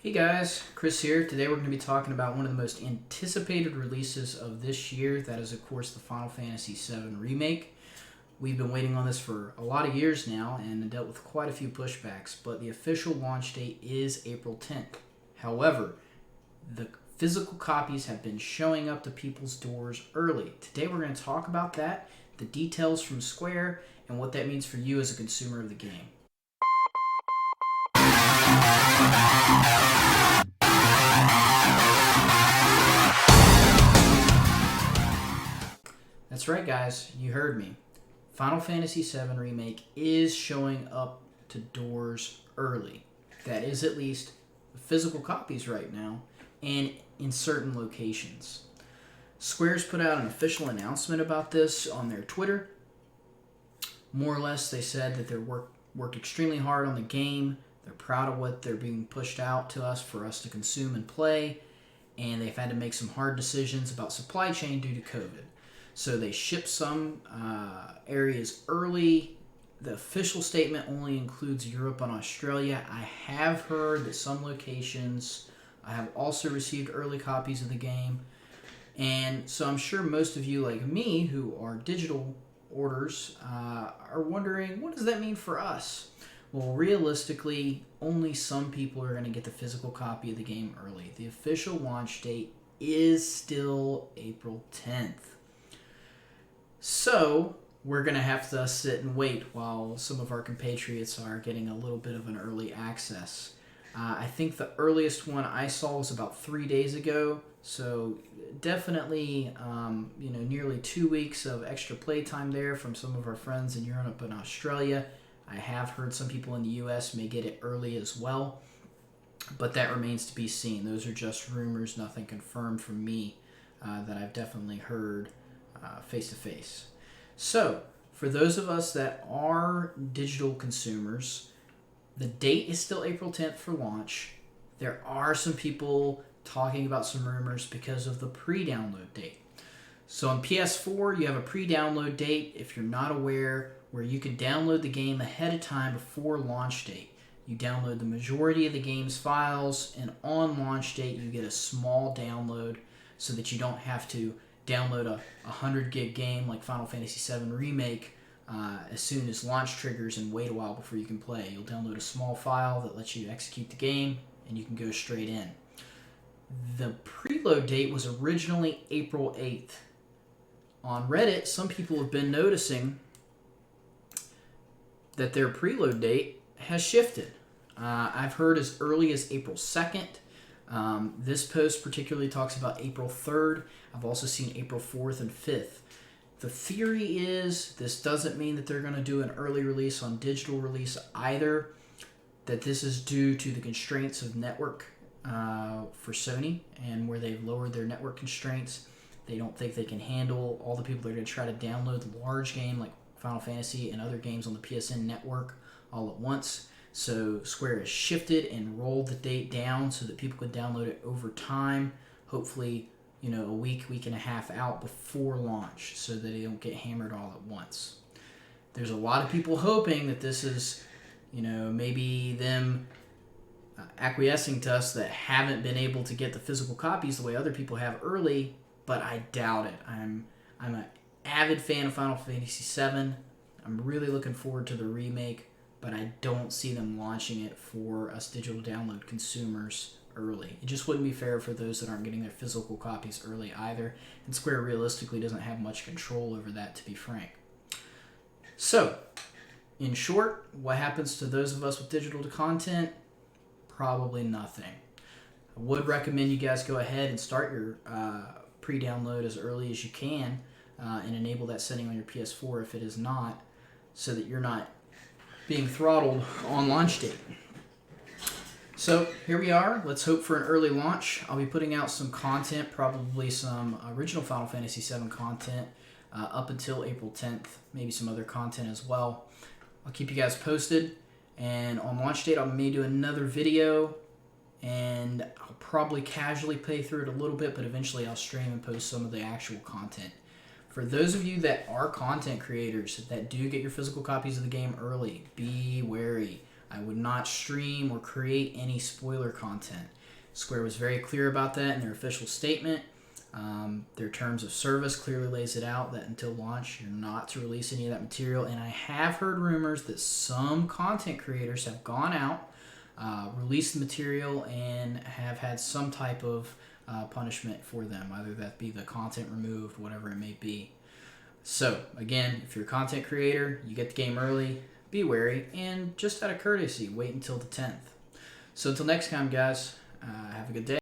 Hey guys, Chris here. Today we're going to be talking about one of the most anticipated releases of this year. That is, of course, the Final Fantasy VII Remake. We've been waiting on this for a lot of years now and dealt with quite a few pushbacks, but the official launch date is April 10th. However, the physical copies have been showing up to people's doors early. Today we're going to talk about that, the details from Square, and what that means for you as a consumer of the game. That's right, guys. You heard me. Final Fantasy VII Remake is showing up to doors early. That is at least the physical copies right now, and in certain locations. Square's put out an official announcement about this on their Twitter. More or less, they said that they worked extremely hard on the game. They're proud of what they're being pushed out to us for us to consume and play, and they've had to make some hard decisions about supply chain due to COVID. So they shipped some areas early. The official statement only includes Europe and Australia. I have heard that some locations have also received early copies of the game. And so I'm sure most of you, like me, who are digital orders, are wondering, what does that mean for us? Well, realistically, only some people are going to get the physical copy of the game early. The official launch date is still April 10th. So, we're going to have to sit and wait while some of our compatriots are getting a little bit of an early access. I think the earliest one I saw was about 3 days ago, so definitely nearly 2 weeks of extra playtime there from some of our friends in Europe and Australia. I have heard some people in the US may get it early as well, but that remains to be seen. Those are just rumors, nothing confirmed from me that I've definitely heard face to face. So, for those of us that are digital consumers, the date is still April 10th for launch. There are some people talking about some rumors because of the pre-download date. So on PS4, you have a pre-download date, if you're not aware, where you can download the game ahead of time before launch date. You download the majority of the game's files, and on launch date, you get a small download so that you don't have to download a 100 gig game like Final Fantasy VII Remake as soon as launch triggers and wait a while before you can play. You'll download a small file that lets you execute the game, and you can go straight in. The preload date was originally April 8th. On Reddit, some people have been noticing that their preload date has shifted. I've heard as early as April 2nd. This post particularly talks about April 3rd. I've also seen April 4th and 5th. The theory is this doesn't mean that they're going to do an early release on digital release either, that this is due to the constraints of network for Sony, and where they've lowered their network constraints. They don't think they can handle all the people that are going to try to download the large game like Final Fantasy and other games on the PSN network all at once. So Square has shifted and rolled the date down so that people could download it over time, hopefully, a week and a half out before launch so that they don't get hammered all at once. There's a lot of people hoping that this is, maybe them acquiescing to us that haven't been able to get the physical copies the way other people have early, but I doubt it. I'm an avid fan of Final Fantasy VII. I'm really looking forward to the remake, but I don't see them launching it for us digital download consumers early. It just wouldn't be fair for those that aren't getting their physical copies early either, and Square realistically doesn't have much control over that, to be frank. So, in short, what happens to those of us with digital content? Probably nothing. I would recommend you guys go ahead and start your pre-download as early as you can and enable that setting on your PS4 if it is not, so that you're not being throttled on launch date. So here we are. Let's hope for an early launch. I'll be putting out some content, probably some original Final Fantasy VII content up until April 10th, maybe some other content as well. I'll keep you guys posted, and on launch date I may do another video, and I'll probably casually play through it a little bit, but eventually I'll stream and post some of the actual content. For those of you that are content creators that do get your physical copies of the game early, be wary. I would not stream or create any spoiler content. Square was very clear about that in their official statement. Their terms of service clearly lays it out that until launch, you're not to release any of that material. And I have heard rumors that some content creators have gone out, released the material, and have had some type of punishment for them, either that be the content removed, whatever it may be. So, again, if you're a content creator, you get the game early, be wary, and just out of courtesy, wait until the 10th. So, until next time, guys, have a good day.